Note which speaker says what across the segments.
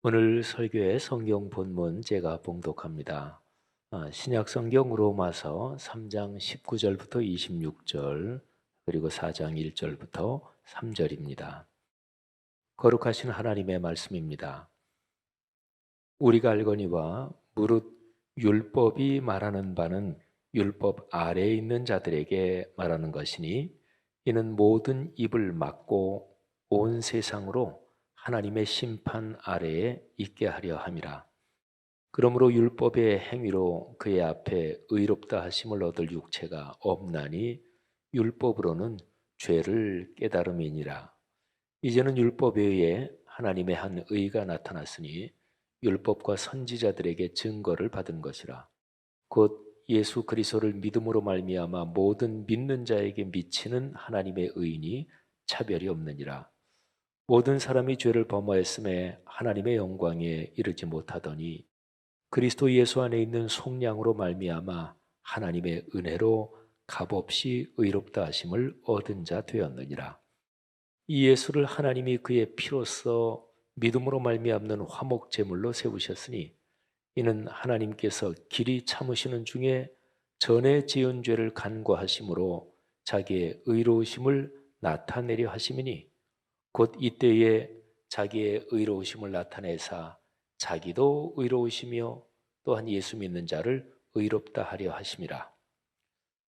Speaker 1: 오늘 설교의 성경 본문 제가 봉독합니다. 신약 성경 로마서 3장 19절부터 26절 그리고 4장 1절부터 3절입니다. 거룩하신 하나님의 말씀입니다. 우리가 알거니와 무릇 율법이 말하는 바는 율법 아래에 있는 자들에게 말하는 것이니 이는 모든 입을 막고 온 세상으로 하나님의 심판 아래에 있게 하려 함이라. 그러므로 율법의 행위로 그의 앞에 의롭다 하심을 얻을 육체가 없나니 율법으로는 죄를 깨달음이니라. 이제는 율법에 의해 하나님의 한 의가 나타났으니 율법과 선지자들에게 증거를 받은 것이라. 곧 예수 그리스도를 믿음으로 말미암아 모든 믿는 자에게 미치는 하나님의 의인이 차별이 없느니라. 모든 사람이 죄를 범하였음에 하나님의 영광에 이르지 못하더니 그리스도 예수 안에 있는 속량으로 말미암아 하나님의 은혜로 값없이 의롭다 하심을 얻은 자 되었느니라. 이 예수를 하나님이 그의 피로써 믿음으로 말미암는 화목 제물로 세우셨으니 이는 하나님께서 길이 참으시는 중에 전에 지은 죄를 간과하심으로 자기의 의로우심을 나타내려 하심이니 곧 이때에 자기의 의로우심을 나타내사 자기도 의로우시며 또한 예수 믿는 자를 의롭다 하려 하심이라.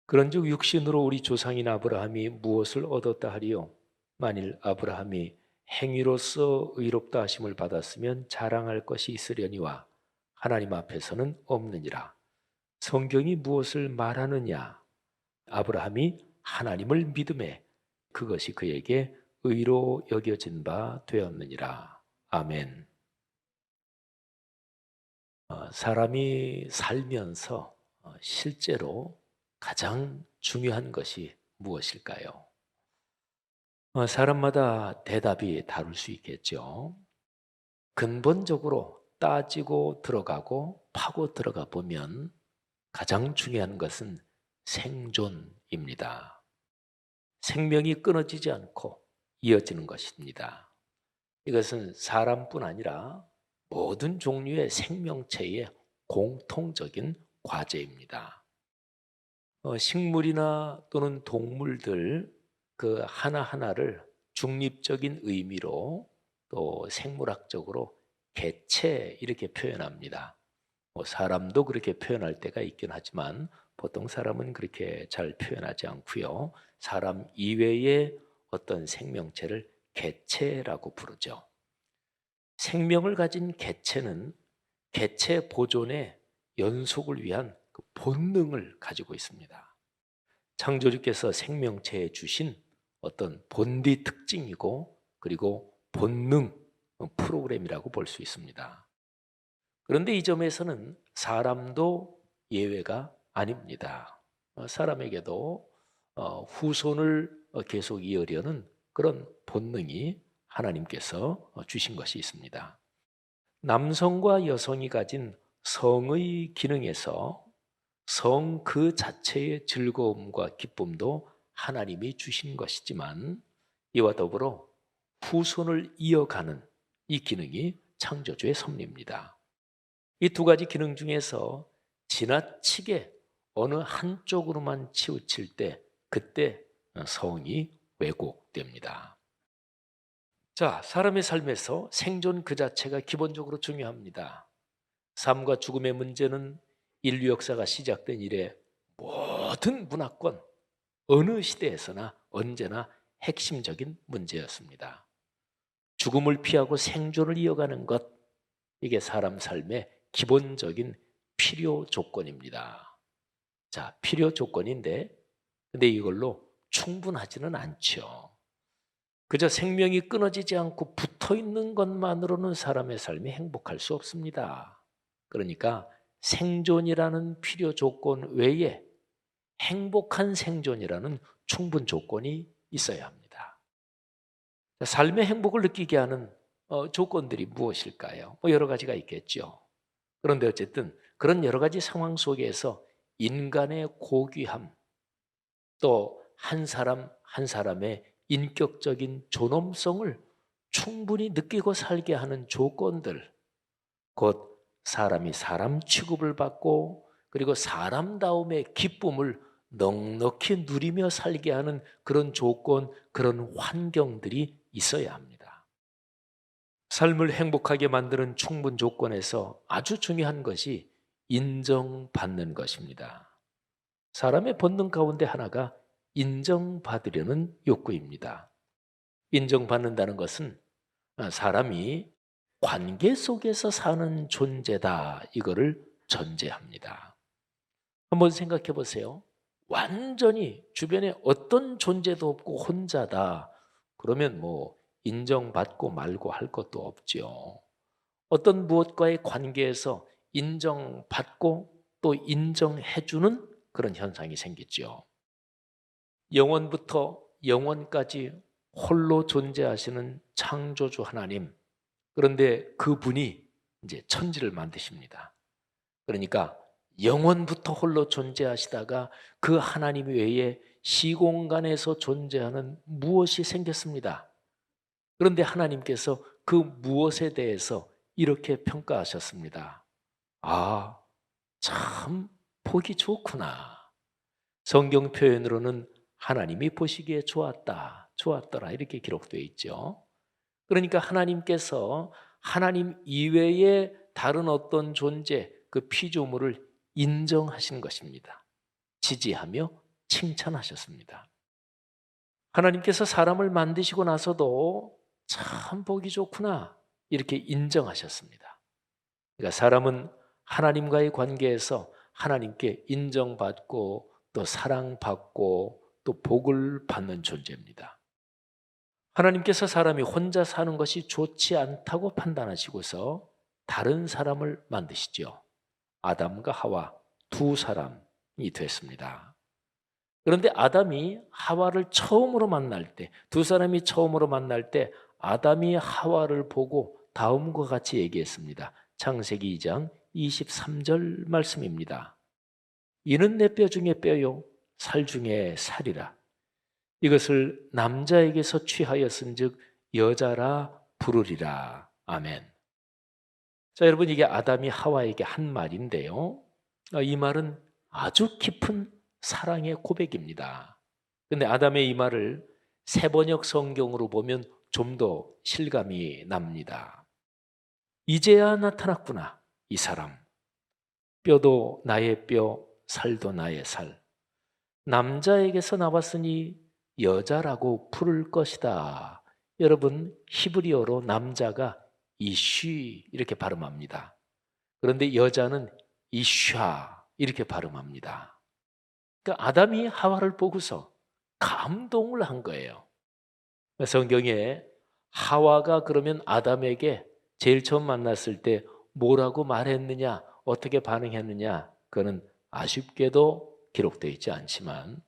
Speaker 1: 그런즉 육신으로 우리 조상인 아브라함이 무엇을 얻었다 하리요? 만일 아브라함이 행위로서 의롭다 하심을 받았으면 자랑할 것이 있으려니와 하나님 앞에서는 없느니라. 성경이 무엇을 말하느냐? 아브라함이 하나님을 믿음에 그것이 그에게 의로 여겨진 바 되었느니라. 아멘. 사람이 살면서 실제로 가장 중요한 것이 무엇일까요? 사람마다 대답이 다를 수 있겠죠. 근본적으로 따지고 들어가고 파고 들어가 보면 가장 중요한 것은 생존입니다. 생명이 끊어지지 않고 이어지는 것입니다. 이것은 사람뿐 아니라 모든 종류의 생명체의 공통적인 과제입니다. 식물이나 또는 동물들 그 하나하나를 중립적인 의미로 또 생물학적으로 개체 이렇게 표현합니다. 사람도 그렇게 표현할 때가 있긴 하지만 보통 사람은 그렇게 잘 표현하지 않고요. 사람 이외의 어떤 생명체를 개체라고 부르죠. 생명을 가진 개체는 개체 보존의 연속을 위한 그 본능을 가지고 있습니다. 창조주께서 생명체에 주신 어떤 본디 특징이고 그리고 본능 프로그램이라고 볼 수 있습니다. 그런데 이 점에서는 사람도 예외가 아닙니다. 사람에게도 후손을 계속 이으려는 그런 본능이 하나님께서 주신 것이 있습니다. 남성과 여성이 가진 성의 기능에서 성 그 자체의 즐거움과 기쁨도 하나님이 주신 것이지만 이와 더불어 후손을 이어가는 이 기능이 창조주의 섭리입니다. 이 두 가지 기능 중에서 지나치게 어느 한쪽으로만 치우칠 때 그때 성이 왜곡됩니다. 자, 사람의 삶에서 생존 그 자체가 기본적으로 중요합니다. 삶과 죽음의 문제는 인류 역사가 시작된 이래 모든 문화권, 어느 시대에서나 언제나 핵심적인 문제였습니다. 죽음을 피하고 생존을 이어가는 것, 이게 사람 삶의 기본적인 필요 조건입니다. 자, 필요 조건인데, 근데 이걸로 충분하지는 않죠. 그저 생명이 끊어지지 않고 붙어 있는 것만으로는 사람의 삶이 행복할 수 없습니다. 그러니까 생존이라는 필요 조건 외에 행복한 생존이라는 충분 조건이 있어야 합니다. 삶의 행복을 느끼게 하는 조건들이 무엇일까요? 여러 가지가 있겠죠. 그런데 어쨌든 그런 여러 가지 상황 속에서 인간의 고귀함, 또 한 사람 한 사람의 인격적인 존엄성을 충분히 느끼고 살게 하는 조건들, 곧 사람이 사람 취급을 받고 그리고 사람다움의 기쁨을 넉넉히 누리며 살게 하는 그런 조건, 그런 환경들이 있어야 합니다. 삶을 행복하게 만드는 충분 조건에서 아주 중요한 것이 인정받는 것입니다. 사람의 본능 가운데 하나가 인정받으려는 욕구입니다. 인정받는다는 것은 사람이 관계 속에서 사는 존재다, 이거를 전제합니다. 한번 생각해 보세요. 완전히 주변에 어떤 존재도 없고 혼자다. 그러면 뭐 인정받고 말고 할 것도 없죠. 어떤 무엇과의 관계에서 인정받고 또 인정해주는 그런 현상이 생기죠. 영원부터 영원까지 홀로 존재하시는 창조주 하나님. 그런데 그분이 이제 천지를 만드십니다. 그러니까 영원부터 홀로 존재하시다가 그 하나님 외에 시공간에서 존재하는 무엇이 생겼습니다. 그런데 하나님께서 그 무엇에 대해서 이렇게 평가하셨습니다. 아, 참 보기 좋구나. 성경 표현으로는 하나님이 보시기에 좋았다, 좋았더라, 이렇게 기록되어 있죠. 그러니까 하나님께서 하나님 이외의 다른 어떤 존재, 그 피조물을 인정하신 것입니다. 지지하며 칭찬하셨습니다. 하나님께서 사람을 만드시고 나서도 참 보기 좋구나, 이렇게 인정하셨습니다. 그러니까 사람은 하나님과의 관계에서 하나님께 인정받고 또 사랑받고 또 복을 받는 존재입니다. 하나님께서 사람이 혼자 사는 것이 좋지 않다고 판단하시고서 다른 사람을 만드시죠. 아담과 하와 두 사람이 됐습니다. 그런데 아담이 하와를 처음으로 만날 때, 두 사람이 처음으로 만날 때 아담이 하와를 보고 다음과 같이 얘기했습니다. 창세기 2장 23절 말씀입니다. 이는 내 뼈 중에 뼈요 살 중에 살이라. 이것을 남자에게서 취하였은즉 여자라 부르리라. 아멘. 자, 여러분, 이게 아담이 하와에게 한 말인데요. 이 말은 아주 깊은 사랑의 고백입니다. 근데 아담의 이 말을 세번역 성경으로 보면 좀 더 실감이 납니다. 이제야 나타났구나, 이 사람. 뼈도 나의 뼈, 살도 나의 살. 남자에게서 나왔으니 여자라고 부를 것이다. 여러분, 히브리어로 남자가 이쉬 이렇게 발음합니다. 그런데 여자는 이샤 이렇게 발음합니다. 그러니까 아담이 하와를 보고서 감동을 한 거예요. 성경에 하와가 그러면 아담에게 제일 처음 만났을 때 뭐라고 말했느냐, 어떻게 반응했느냐, 그거는 아쉽게도 기록되어 있지 않지만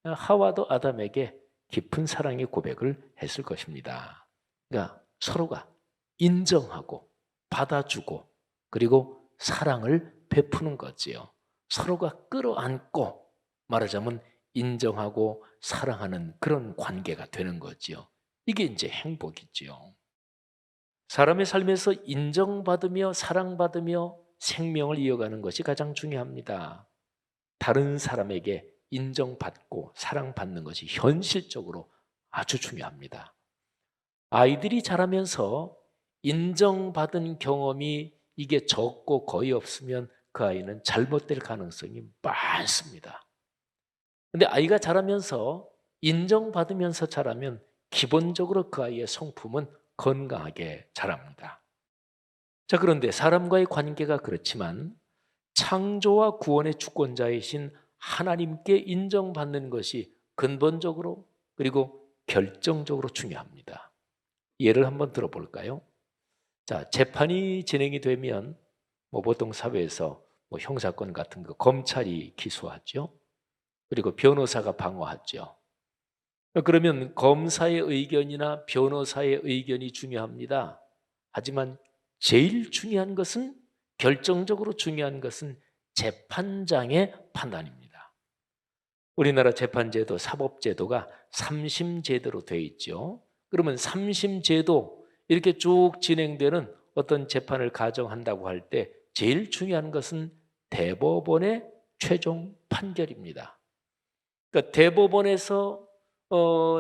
Speaker 1: 하와도 아담에게 깊은 사랑의 고백을 했을 것입니다. 그러니까 서로가 인정하고 받아주고 그리고 사랑을 베푸는 거지요. 서로가 끌어안고 말하자면 인정하고 사랑하는 그런 관계가 되는 거지요. 이게 이제 행복이지요. 사람의 삶에서 인정받으며 사랑받으며 생명을 이어가는 것이 가장 중요합니다. 다른 사람에게 인정받고 사랑받는 것이 현실적으로 아주 중요합니다. 아이들이 자라면서 인정받은 경험이 이게 적고 거의 없으면 그 아이는 잘못될 가능성이 많습니다. 그런데 아이가 자라면서 인정받으면서 자라면 기본적으로 그 아이의 성품은 건강하게 자랍니다. 자, 그런데 사람과의 관계가 그렇지만 창조와 구원의 주권자이신 하나님께 인정받는 것이 근본적으로 그리고 결정적으로 중요합니다. 예를 한번 들어볼까요? 자, 재판이 진행이 되면 보통 사회에서 형사건 같은 거 검찰이 기소하죠. 그리고 변호사가 방어하죠. 그러면 검사의 의견이나 변호사의 의견이 중요합니다. 하지만 제일 중요한 것은, 결정적으로 중요한 것은 재판장의 판단입니다. 우리나라 재판제도, 사법제도가 삼심제도로 되어 있죠. 그러면 삼심제도 이렇게 쭉 진행되는 어떤 재판을 가정한다고 할 때 제일 중요한 것은 대법원의 최종 판결입니다. 그러니까 대법원에서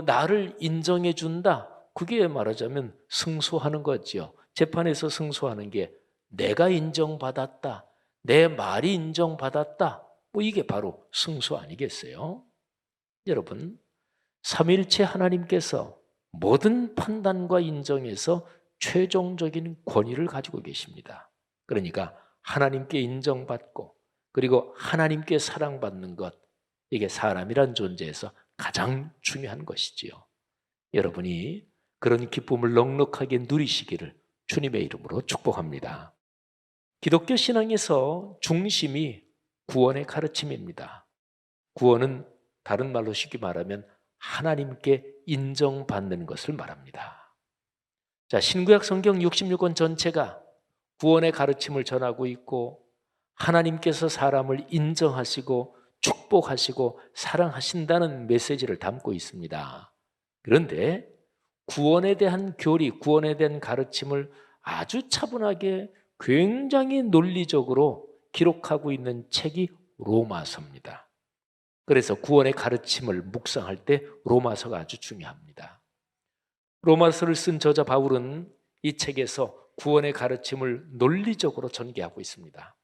Speaker 1: 나를 인정해 준다. 그게 말하자면 승소하는 거지요. 재판에서 승소하는 게 내가 인정받았다. 내 말이 인정받았다. 뭐 이게 바로 승소 아니겠어요? 여러분, 삼위일체 하나님께서 모든 판단과 인정에서 최종적인 권위를 가지고 계십니다. 그러니까 하나님께 인정받고 그리고 하나님께 사랑받는 것, 이게 사람이란 존재에서 가장 중요한 것이지요. 여러분이 그런 기쁨을 넉넉하게 누리시기를 주님의 이름으로 축복합니다. 기독교 신앙에서 중심이 구원의 가르침입니다. 구원은 다른 말로 쉽게 말하면 하나님께 인정받는 것을 말합니다. 자, 신구약 성경 66권 전체가 구원의 가르침을 전하고 있고 하나님께서 사람을 인정하시고 축복하시고 사랑하신다는 메시지를 담고 있습니다. 그런데 구원에 대한 교리, 구원에 대한 가르침을 아주 차분하게 굉장히 논리적으로 기록하고 있는 책이 로마서입니다. 그래서 구원의 가르침을 묵상할 때 로마서가 아주 중요합니다. 로마서를 쓴 저자 바울은 이 책에서 구원의 가르침을 논리적으로 전개하고 있습니다.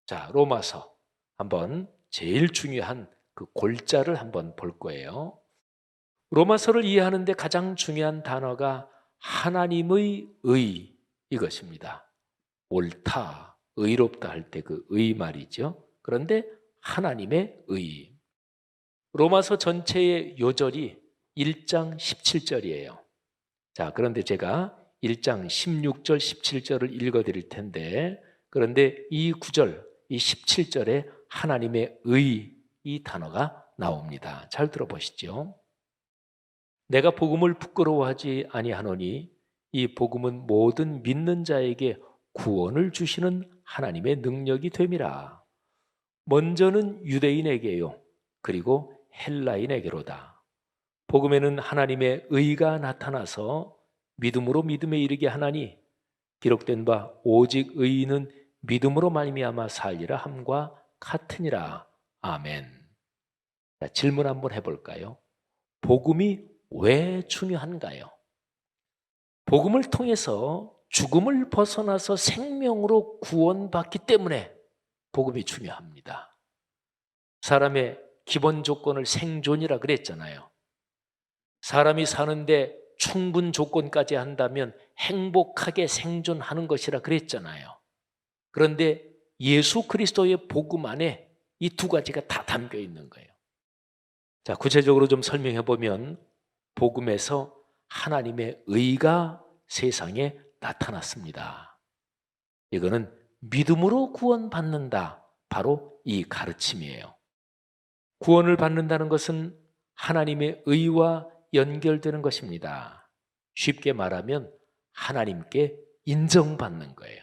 Speaker 1: 자, 로마서 한번 제일 중요한 그 골자를 한번 볼 거예요. 로마서를 이해하는 데 가장 중요한 단어가 하나님의 의, 이것입니다. 옳다, 의롭다 할 때 그 의 말이죠. 그런데 하나님의 의. 로마서 전체의 요절이 1장 17절이에요. 자, 그런데 제가 1장 16절, 17절을 읽어드릴 텐데, 그런데 이 9절, 이 17절에 하나님의 의, 이 단어가 나옵니다. 잘 들어보시죠. 내가 복음을 부끄러워하지 아니하노니 이 복음은 모든 믿는 자에게 구원을 주시는 하나님의 능력이 됨이라. 먼저는 유대인에게요, 그리고 헬라인에게로다. 복음에는 하나님의 의가 나타나서 믿음으로 믿음에 이르게 하나니 기록된 바 오직 의인은 믿음으로 말미암아 살리라 함과 같으니라. 아멘. 자, 질문 한번 해볼까요? 복음이 왜 중요한가요? 복음을 통해서 죽음을 벗어나서 생명으로 구원받기 때문에 복음이 중요합니다. 사람의 기본 조건을 생존이라 그랬잖아요. 사람이 사는데 충분 조건까지 한다면 행복하게 생존하는 것이라 그랬잖아요. 그런데 예수 그리스도의 복음 안에 이 두 가지가 다 담겨 있는 거예요. 자, 구체적으로 좀 설명해 보면 복음에서 하나님의 의가 세상에 나타났습니다. 이거는 믿음으로 구원받는다, 바로 이 가르침이에요. 구원을 받는다는 것은 하나님의 의와 연결되는 것입니다. 쉽게 말하면 하나님께 인정받는 거예요.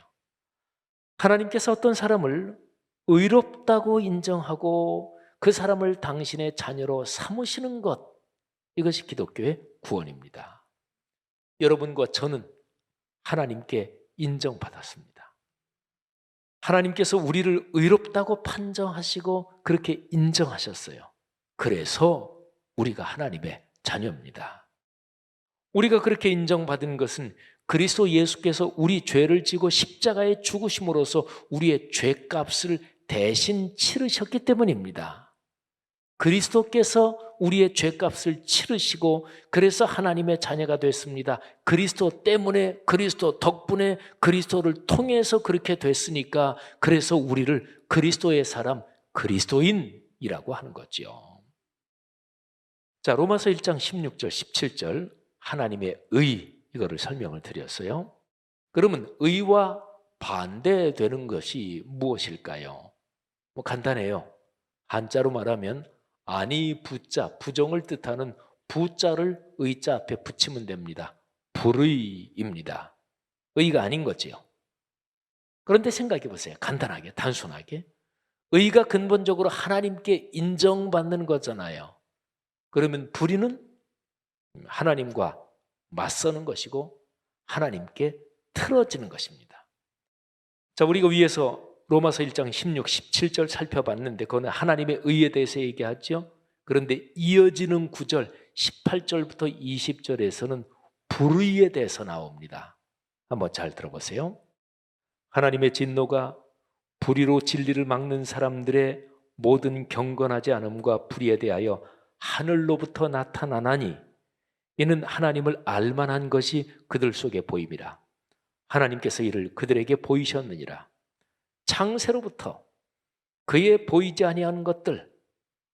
Speaker 1: 하나님께서 어떤 사람을 의롭다고 인정하고 그 사람을 당신의 자녀로 삼으시는 것, 이것이 기독교의 구원입니다. 여러분과 저는 하나님께 인정받았습니다. 하나님께서 우리를 의롭다고 판정하시고 그렇게 인정하셨어요. 그래서 우리가 하나님의 자녀입니다. 우리가 그렇게 인정받은 것은 그리스도 예수께서 우리 죄를 지고 십자가에 죽으심으로써 우리의 죄값을 대신 치르셨기 때문입니다. 그리스도께서 우리의 죄값을 치르시고 그래서 하나님의 자녀가 됐습니다. 그리스도 때문에, 그리스도 덕분에, 그리스도를 통해서 그렇게 됐으니까 그래서 우리를 그리스도의 사람, 그리스도인이라고 하는 거죠. 자, 로마서 1장 16절, 17절 하나님의 의, 이거를 설명을 드렸어요. 그러면 의와 반대되는 것이 무엇일까요? 뭐 간단해요. 한자로 말하면 아니 부자, 부정을 뜻하는 부자를 의자 앞에 붙이면 됩니다. 불의입니다. 의가 아닌 거지요. 그런데 생각해 보세요. 간단하게, 단순하게. 의가 근본적으로 하나님께 인정받는 거잖아요. 그러면 불의는 하나님과 맞서는 것이고 하나님께 틀어지는 것입니다. 자, 우리가 위에서 로마서 1장 16, 17절 살펴봤는데 그거는 하나님의 의에 대해서 얘기하죠. 그런데 이어지는 9절, 18절부터 20절에서는 불의에 대해서 나옵니다. 한번 잘 들어보세요. 하나님의 진노가 불의로 진리를 막는 사람들의 모든 경건하지 않음과 불의에 대하여 하늘로부터 나타나나니 이는 하나님을 알만한 것이 그들 속에 보임이라. 하나님께서 이를 그들에게 보이셨느니라. 창세로부터 그의 보이지 아니하는 것들,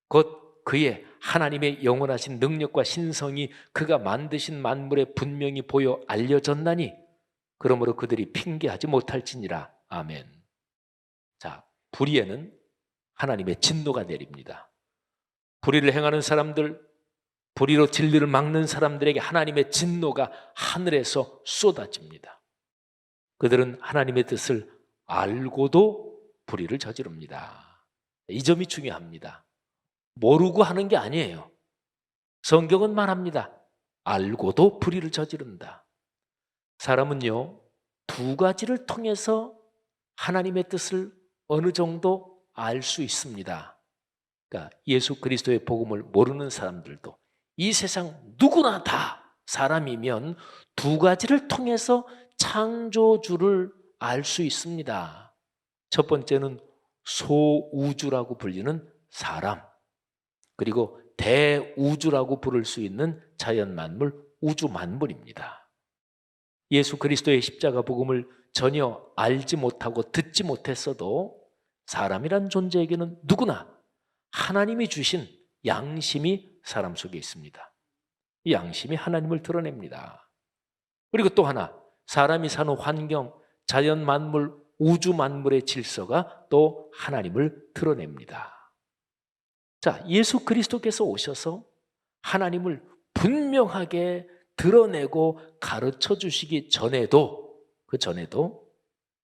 Speaker 1: 곧 그의 하나님의 영원하신 능력과 신성이 그가 만드신 만물에 분명히 보여 알려졌나니 그러므로 그들이 핑계하지 못할지니라. 아멘. 자, 불의에는 하나님의 진노가 내립니다. 불의를 행하는 사람들, 불의로 진리를 막는 사람들에게 하나님의 진노가 하늘에서 쏟아집니다. 그들은 하나님의 뜻을 알고도 불의를 저지릅니다. 이 점이 중요합니다. 모르고 하는 게 아니에요. 성경은 말합니다. 알고도 불의를 저지른다. 사람은요, 두 가지를 통해서 하나님의 뜻을 어느 정도 알 수 있습니다. 그러니까 예수 그리스도의 복음을 모르는 사람들도 이 세상 누구나 다 사람이면 두 가지를 통해서 창조주를 알 수 있습니다. 첫 번째는 소우주라고 불리는 사람, 그리고 대우주라고 부를 수 있는 자연만물, 우주만물입니다. 예수 그리스도의 십자가 복음을 전혀 알지 못하고 듣지 못했어도 사람이란 존재에게는 누구나 하나님이 주신 양심이 사람 속에 있습니다. 이 양심이 하나님을 드러냅니다. 그리고 또 하나, 사람이 사는 환경, 자연 만물, 우주 만물의 질서가 또 하나님을 드러냅니다. 자, 예수 그리스도께서 오셔서 하나님을 분명하게 드러내고 가르쳐 주시기 전에도, 그 전에도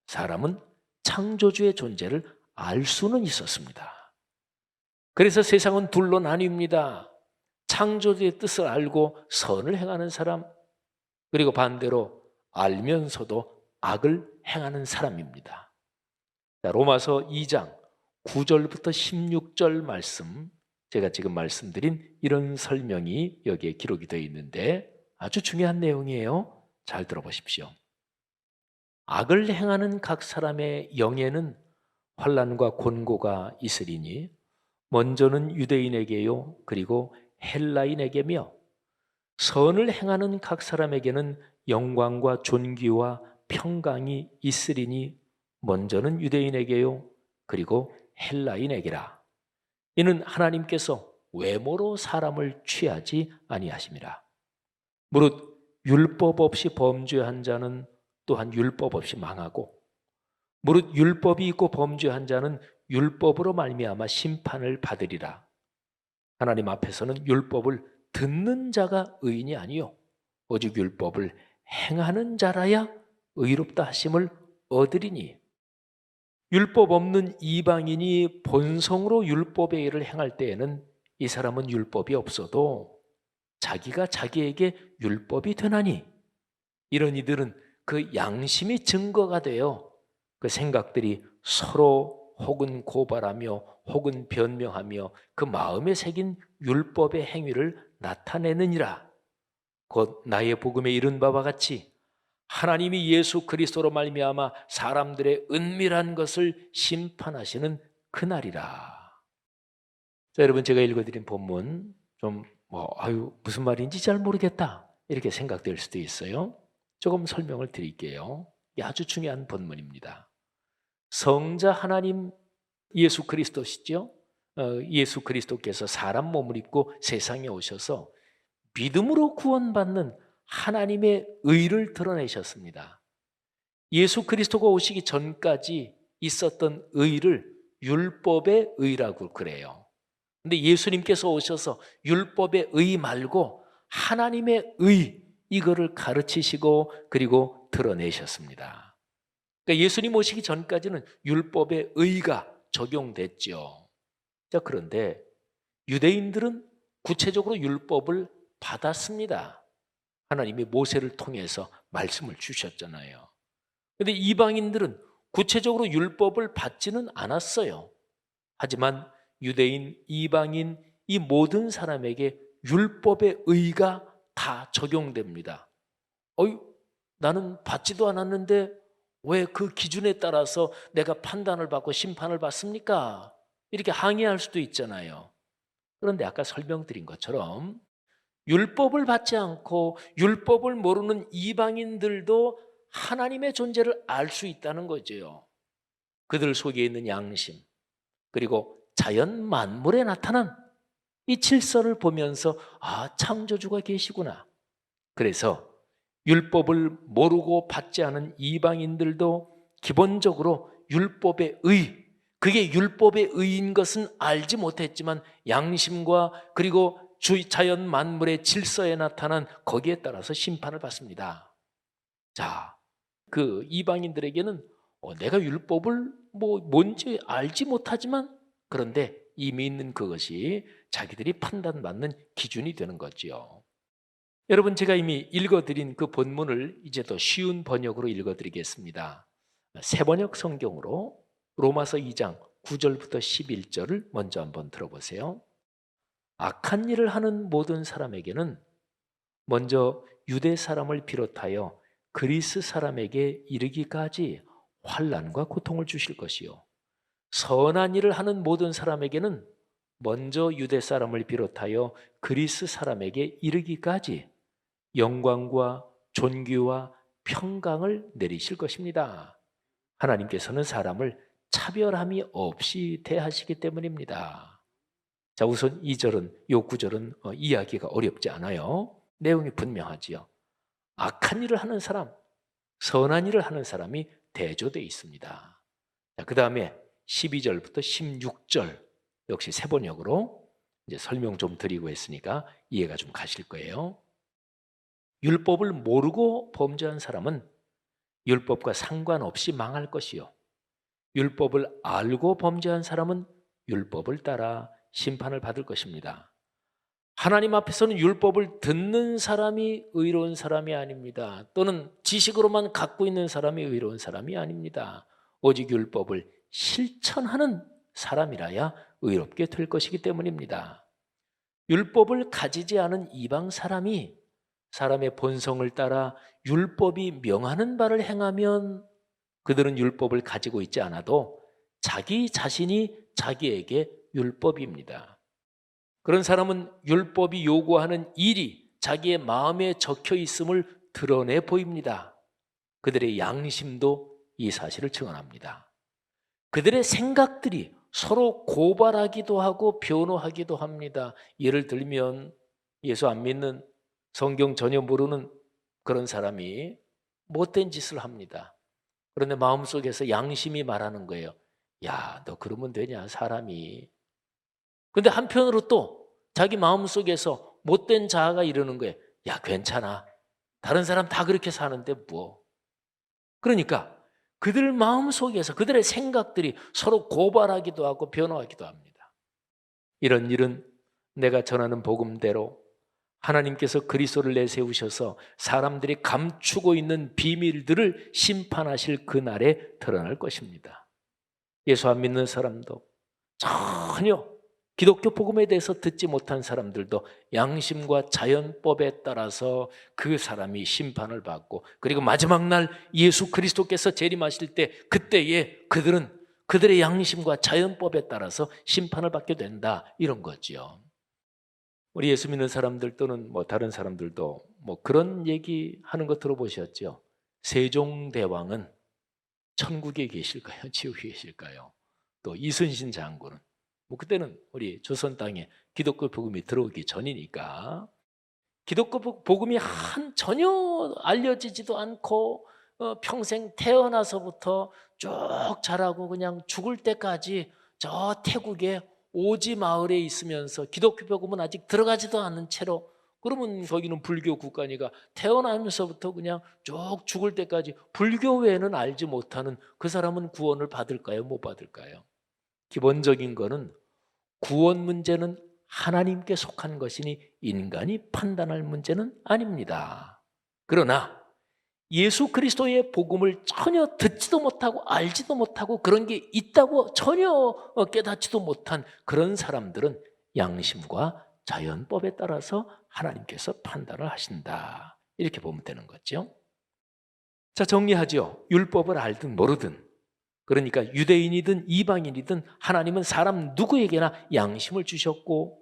Speaker 1: 사람은 창조주의 존재를 알 수는 있었습니다. 그래서 세상은 둘로 나뉩니다. 창조주의 뜻을 알고 선을 행하는 사람, 그리고 반대로 알면서도 악을 행하는 사람입니다. 자, 로마서 2장 9절부터 16절 말씀, 제가 지금 말씀드린 이런 설명이 여기에 기록이 되어 있는데 아주 중요한 내용이에요. 잘 들어보십시오. 악을 행하는 각 사람의 영에는 환난과 곤고가 있으리니 먼저는 유대인에게요, 그리고 헬라인에게며 선을 행하는 각 사람에게는 영광과 존귀와 평강이 있으리니 먼저는 유대인에게요, 그리고 헬라인에게라. 이는 하나님께서 외모로 사람을 취하지 아니하심이라. 무릇 율법 없이 범죄한 자는 또한 율법 없이 망하고, 무릇 율법이 있고 범죄한 자는 율법으로 말미암아 심판을 받으리라. 하나님 앞에서는 율법을 듣는 자가 의인이 아니요 오직 율법을 행하는 자라야 의롭다 하심을 얻으리니, 율법 없는 이방인이 본성으로 율법의 일을 행할 때에는 이 사람은 율법이 없어도 자기가 자기에게 율법이 되나니, 이런 이들은 그 양심이 증거가 되어 그 생각들이 서로 혹은 고발하며 혹은 변명하며 그 마음에 새긴 율법의 행위를 나타내느니라. 곧 나의 복음에 이른 바와 같이 하나님이 예수 그리스도로 말미암아 사람들의 은밀한 것을 심판하시는 그날이라. 자, 여러분, 제가 읽어드린 본문 좀 무슨 말인지 잘 모르겠다 이렇게 생각될 수도 있어요. 조금 설명을 드릴게요. 아주 중요한 본문입니다. 성자 하나님 예수 그리스도시죠. 예수 그리스도께서 사람 몸을 입고 세상에 오셔서 믿음으로 구원받는 하나님의 의를 드러내셨습니다. 예수 그리스도가 오시기 전까지 있었던 의를 율법의 의라고 그래요. 근데 예수님께서 오셔서 율법의 의 말고 하나님의 의, 이거를 가르치시고 그리고 드러내셨습니다. 그러니까 예수님 오시기 전까지는 율법의 의가 적용됐죠. 자, 그런데 유대인들은 구체적으로 율법을 받았습니다. 하나님이 모세를 통해서 말씀을 주셨잖아요. 그런데 이방인들은 구체적으로 율법을 받지는 않았어요. 하지만 유대인, 이방인 이 모든 사람에게 율법의 의가 다 적용됩니다. 나는 받지도 않았는데 왜 그 기준에 따라서 내가 판단을 받고 심판을 받습니까? 이렇게 항의할 수도 있잖아요. 그런데 아까 설명드린 것처럼 율법을 받지 않고 율법을 모르는 이방인들도 하나님의 존재를 알 수 있다는 거죠. 그들 속에 있는 양심, 그리고 자연 만물에 나타난 이 질서를 보면서 창조주가 계시구나. 그래서 율법을 모르고 받지 않은 이방인들도 기본적으로 율법의 의, 그게 율법의 의인 것은 알지 못했지만 양심과 그리고 자연 만물의 질서에 나타난 거기에 따라서 심판을 받습니다. 자, 그 이방인들에게는 내가 율법을 뭔지 알지 못하지만 그런데 이미 있는 그것이 자기들이 판단받는 기준이 되는 거지요. 여러분, 제가 이미 읽어드린 그 본문을 이제 더 쉬운 번역으로 읽어드리겠습니다. 새번역 성경으로 로마서 2장 9절부터 11절을 먼저 한번 들어보세요. 악한 일을 하는 모든 사람에게는 먼저 유대 사람을 비롯하여 그리스 사람에게 이르기까지 환난과 고통을 주실 것이요, 선한 일을 하는 모든 사람에게는 먼저 유대 사람을 비롯하여 그리스 사람에게 이르기까지 영광과 존귀와 평강을 내리실 것입니다. 하나님께서는 사람을 차별함이 없이 대하시기 때문입니다. 자, 우선 이 구절은 이해하기가 어렵지 않아요. 내용이 분명하지요. 악한 일을 하는 사람, 선한 일을 하는 사람이 대조되어 있습니다. 자, 그 다음에 12절부터 16절 역시 새번역으로 이제 설명 좀 드리고 했으니까 이해가 좀 가실 거예요. 율법을 모르고 범죄한 사람은 율법과 상관없이 망할 것이요, 율법을 알고 범죄한 사람은 율법을 따라 심판을 받을 것입니다. 하나님 앞에서는 율법을 듣는 사람이 의로운 사람이 아닙니다. 또는 지식으로만 갖고 있는 사람이 의로운 사람이 아닙니다. 오직 율법을 실천하는 사람이라야 의롭게 될 것이기 때문입니다. 율법을 가지지 않은 이방 사람이 사람의 본성을 따라 율법이 명하는 바를 행하면 그들은 율법을 가지고 있지 않아도 자기 자신이 자기에게 율법입니다. 그런 사람은 율법이 요구하는 일이 자기의 마음에 적혀 있음을 드러내 보입니다. 그들의 양심도 이 사실을 증언합니다. 그들의 생각들이 서로 고발하기도 하고 변호하기도 합니다. 예를 들면 예수 안 믿는, 성경 전혀 모르는 그런 사람이 못된 짓을 합니다. 그런데 마음속에서 양심이 말하는 거예요. 야, 너 그러면 되냐, 사람이. 근데 한편으로 또 자기 마음속에서 못된 자아가 이러는 거예요. 야, 괜찮아. 다른 사람 다 그렇게 사는데 뭐. 그러니까 그들 마음속에서 그들의 생각들이 서로 고발하기도 하고 변호하기도 합니다. 이런 일은 내가 전하는 복음대로 하나님께서 그리스도를 내세우셔서 사람들이 감추고 있는 비밀들을 심판하실 그날에 드러날 것입니다. 예수 안 믿는 사람도, 전혀 기독교 복음에 대해서 듣지 못한 사람들도 양심과 자연법에 따라서 그 사람이 심판을 받고, 그리고 마지막 날 예수 그리스도께서 재림하실 때 그때에 그들은 그들의 양심과 자연법에 따라서 심판을 받게 된다, 이런 거죠. 우리 예수 믿는 사람들 또는 다른 사람들도 그런 얘기 하는 거 들어보셨죠? 세종대왕은 천국에 계실까요? 지옥에 계실까요? 또 이순신 장군은 그때는 우리 조선 땅에 기독교 복음이 들어오기 전이니까 기독교 복음이 전혀 알려지지도 않고 평생 태어나서부터 쭉 자라고 그냥 죽을 때까지 저 태국의 오지 마을에 있으면서 기독교 복음은 아직 들어가지도 않은 채로, 그러면 거기는 불교 국가니까 태어나면서부터 그냥 쭉 죽을 때까지 불교 외에는 알지 못하는 그 사람은 구원을 받을까요? 못 받을까요? 기본적인 거는 구원 문제는 하나님께 속한 것이니 인간이 판단할 문제는 아닙니다. 그러나 예수 그리스도의 복음을 전혀 듣지도 못하고 알지도 못하고 그런 게 있다고 전혀 깨닫지도 못한 그런 사람들은 양심과 자연법에 따라서 하나님께서 판단을 하신다. 이렇게 보면 되는 거죠. 자, 정리하죠. 율법을 알든 모르든, 그러니까 유대인이든 이방인이든 하나님은 사람 누구에게나 양심을 주셨고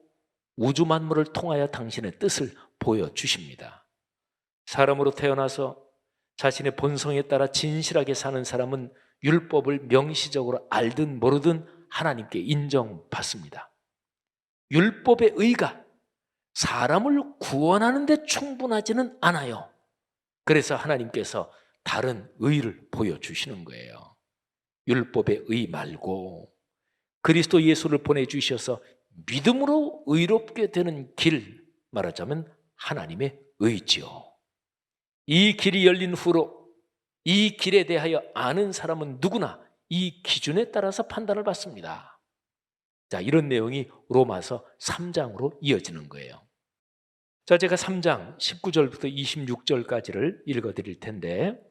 Speaker 1: 우주 만물을 통하여 당신의 뜻을 보여주십니다. 사람으로 태어나서 자신의 본성에 따라 진실하게 사는 사람은 율법을 명시적으로 알든 모르든 하나님께 인정받습니다. 율법의 의가 사람을 구원하는 데 충분하지는 않아요. 그래서 하나님께서 다른 의를 보여주시는 거예요. 율법의 의 말고 그리스도 예수를 보내주셔서 믿음으로 의롭게 되는 길, 말하자면 하나님의 의지요. 이 길이 열린 후로 이 길에 대하여 아는 사람은 누구나 이 기준에 따라서 판단을 받습니다. 자, 이런 내용이 로마서 3장으로 이어지는 거예요. 자, 제가 3장 19절부터 26절까지를 읽어드릴 텐데,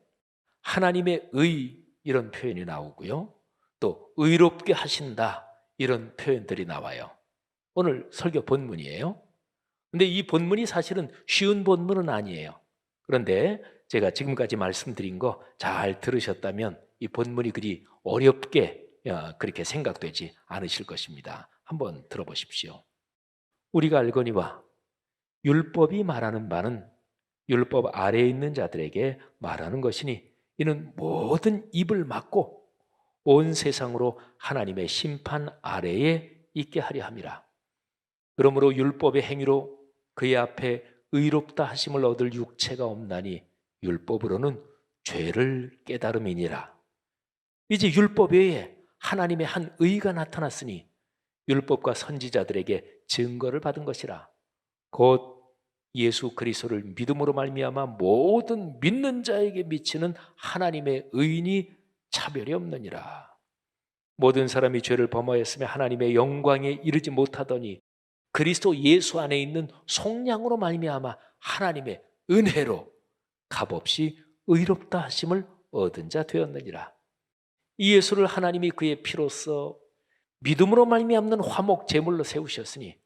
Speaker 1: 하나님의 의 이런 표현이 나오고요, 또 의롭게 하신다 이런 표현들이 나와요. 오늘 설교 본문이에요. 근데 이 본문이 사실은 쉬운 본문은 아니에요. 그런데 제가 지금까지 말씀드린 거 잘 들으셨다면 이 본문이 그리 어렵게 그렇게 생각되지 않으실 것입니다. 한번 들어보십시오. 우리가 알거니와 율법이 말하는 바는 율법 아래에 있는 자들에게 말하는 것이니 이는 모든 입을 막고 온 세상으로 하나님의 심판 아래에 있게 하려 함이라. 그러므로 율법의 행위로 그의 앞에 의롭다 하심을 얻을 육체가 없나니 율법으로는 죄를 깨달음이니라. 이제 율법 외에 하나님의 한 의가 나타났으니 율법과 선지자들에게 증거를 받은 것이라. 곧 예수 그리스도를 믿음으로 말미암아 모든 믿는 자에게 미치는 하나님의 의인이 차별이 없느니라. 모든 사람이 죄를 범하였으며 하나님의 영광에 이르지 못하더니 그리스도 예수 안에 있는 속량으로 말미암아 하나님의 은혜로 값없이 의롭다 하심을 얻은 자 되었느니라. 이 예수를 하나님이 그의 피로써 믿음으로 말미암는 화목 제물로 세우셨으니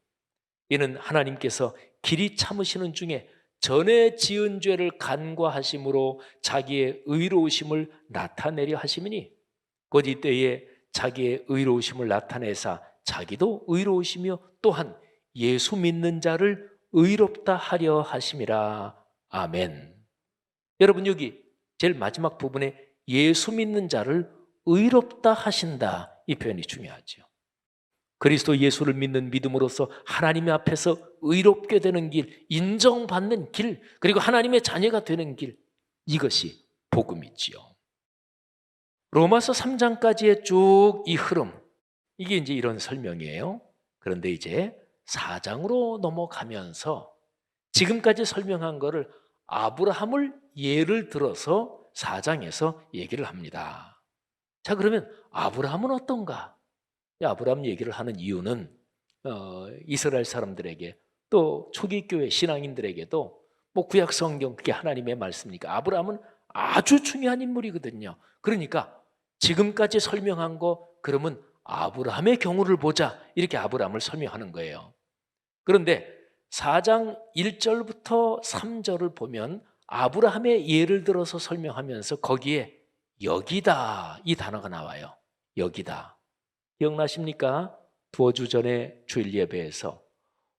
Speaker 1: 이는 하나님께서 길이 참으시는 중에 전에 지은 죄를 간과하심으로 자기의 의로우심을 나타내려 하심이니 곧 이때에 자기의 의로우심을 나타내사 자기도 의로우시며 또한 예수 믿는 자를 의롭다 하려 하심이라. 아멘. 여러분, 여기 제일 마지막 부분에 예수 믿는 자를 의롭다 하신다, 이 표현이 중요하죠. 그리스도 예수를 믿는 믿음으로써 하나님 앞에서 의롭게 되는 길, 인정받는 길, 그리고 하나님의 자녀가 되는 길, 이것이 복음이지요. 로마서 3장까지의 쭉 이 흐름, 이게 이제 이런 설명이에요. 그런데 이제 4장으로 넘어가면서 지금까지 설명한 거를 아브라함을 예를 들어서 4장에서 얘기를 합니다. 자, 그러면 아브라함은 어떤가? 아브라함 얘기를 하는 이유는 이스라엘 사람들에게 또 초기 교회 신앙인들에게도 뭐 구약 성경 그게 하나님의 말씀이니까 아브라함은 아주 중요한 인물이거든요. 그러니까 지금까지 설명한 거 그러면 아브라함의 경우를 보자, 이렇게 아브라함을 설명하는 거예요. 그런데 4장 1절부터 3절을 보면 아브라함의 예를 들어서 설명하면서 거기에 여기다 이 단어가 나와요. 여기다. 기억나십니까? 두어 주 전에 주일 예배에서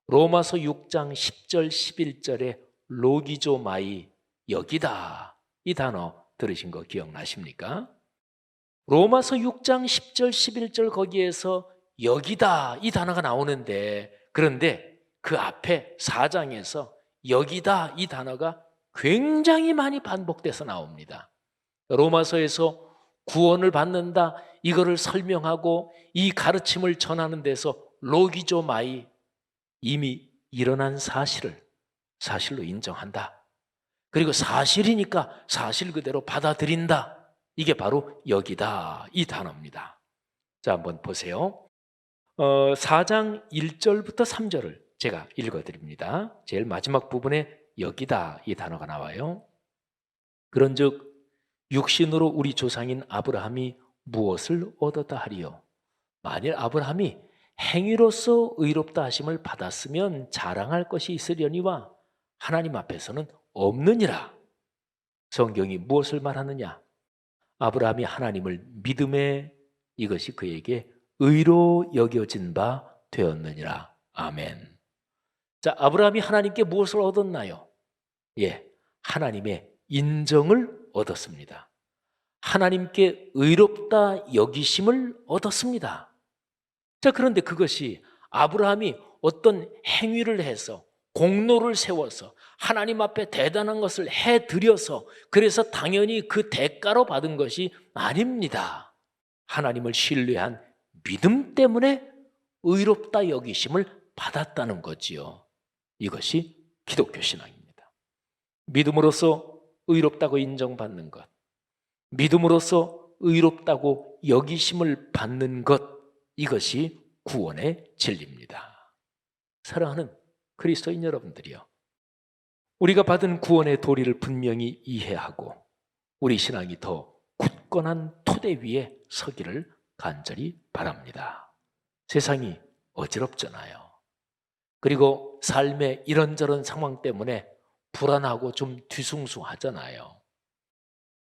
Speaker 1: 로마서 6장 10절 11절에 로기조마이 여기다 이 단어 들으신 거 기억나십니까? 로마서 6장 10절 11절 거기에서 여기다 이 단어가 나오는데, 그런데 그 앞에 4장에서 여기다 이 단어가 굉장히 많이 반복돼서 나옵니다. 로마서에서 구원을 받는다 이거를 설명하고 이 가르침을 전하는 데서 로기조마이, 이미 일어난 사실을 사실로 인정한다. 그리고 사실이니까 사실 그대로 받아들인다. 이게 바로 여기다 이 단어입니다. 자, 한번 보세요. 4장 1절부터 3절을 제가 읽어드립니다. 제일 마지막 부분에 여기다 이 단어가 나와요. 그런즉 육신으로 우리 조상인 아브라함이 무엇을 얻었다 하리요? 만일 아브라함이 행위로서 의롭다 하심을 받았으면 자랑할 것이 있으려니와 하나님 앞에서는 없느니라. 성경이 무엇을 말하느냐? 아브라함이 하나님을 믿음에 이것이 그에게 의로 여겨진 바 되었느니라. 아멘. 자, 아브라함이 하나님께 무엇을 얻었나요? 하나님의 인정을 얻었습니다. 하나님께 의롭다 여기심을 얻었습니다. 자, 그런데 그것이 아브라함이 어떤 행위를 해서 공로를 세워서 하나님 앞에 대단한 것을 해드려서 그래서 당연히 그 대가로 받은 것이 아닙니다. 하나님을 신뢰한 믿음 때문에 의롭다 여기심을 받았다는 거지요. 이것이 기독교 신앙입니다. 믿음으로써 의롭다고 인정받는 것, 믿음으로써 의롭다고 여기심을 받는 것, 이것이 구원의 진리입니다. 사랑하는 그리스도인 여러분들이요, 우리가 받은 구원의 도리를 분명히 이해하고 우리 신앙이 더 굳건한 토대 위에 서기를 간절히 바랍니다. 세상이 어지럽잖아요. 그리고 삶의 이런저런 상황 때문에 불안하고 좀 뒤숭숭하잖아요.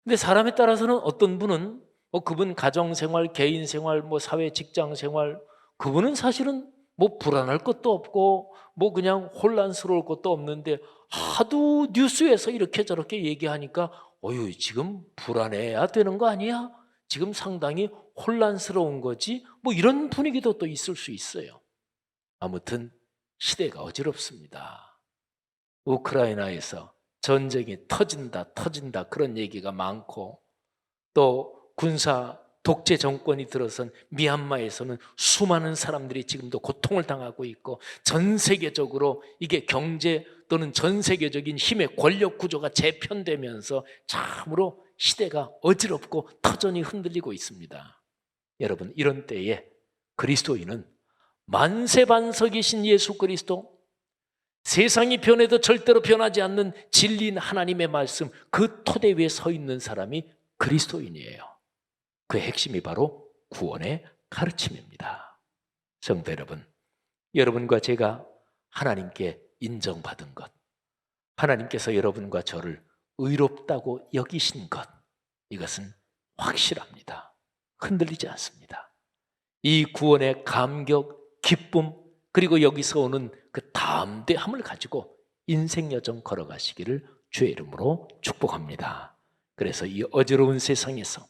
Speaker 1: 근데 사람에 따라서는 어떤 분은 그분 가정생활, 개인생활, 사회 직장생활, 그분은 사실은 불안할 것도 없고 그냥 혼란스러울 것도 없는데 하도 뉴스에서 이렇게 저렇게 얘기하니까 어휴, 지금 불안해야 되는 거 아니야? 지금 상당히 혼란스러운 거지? 이런 분위기도 또 있을 수 있어요. 아무튼 시대가 어지럽습니다. 우크라이나에서 전쟁이 터진다 그런 얘기가 많고, 또 군사 독재 정권이 들어선 미얀마에서는 수많은 사람들이 지금도 고통을 당하고 있고, 전 세계적으로 이게 경제 또는 전 세계적인 힘의 권력 구조가 재편되면서 참으로 시대가 어지럽고 터전이 흔들리고 있습니다. 여러분, 이런 때에 그리스도인은 만세반석이신 예수 그리스도, 세상이 변해도 절대로 변하지 않는 진리인 하나님의 말씀, 그 토대 위에 서 있는 사람이 그리스도인이에요. 그 핵심이 바로 구원의 가르침입니다. 성도 여러분, 여러분과 제가 하나님께 인정받은 것, 하나님께서 여러분과 저를 의롭다고 여기신 것, 이것은 확실합니다. 흔들리지 않습니다. 이 구원의 감격, 기쁨, 그리고 여기서 오는 그 담대함을 가지고 인생 여정 걸어가시기를 주의 이름으로 축복합니다. 그래서 이 어지러운 세상에서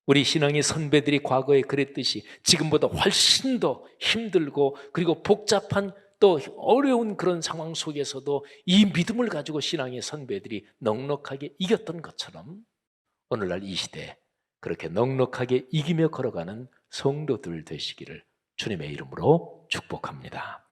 Speaker 1: 우리 신앙의 선배들이 과거에 그랬듯이 지금보다 훨씬 더 힘들고 그리고 복잡한 또 어려운 그런 상황 속에서도 이 믿음을 가지고 신앙의 선배들이 넉넉하게 이겼던 것처럼 오늘날 이 시대에 그렇게 넉넉하게 이기며 걸어가는 성도들 되시기를 주님의 이름으로 축복합니다.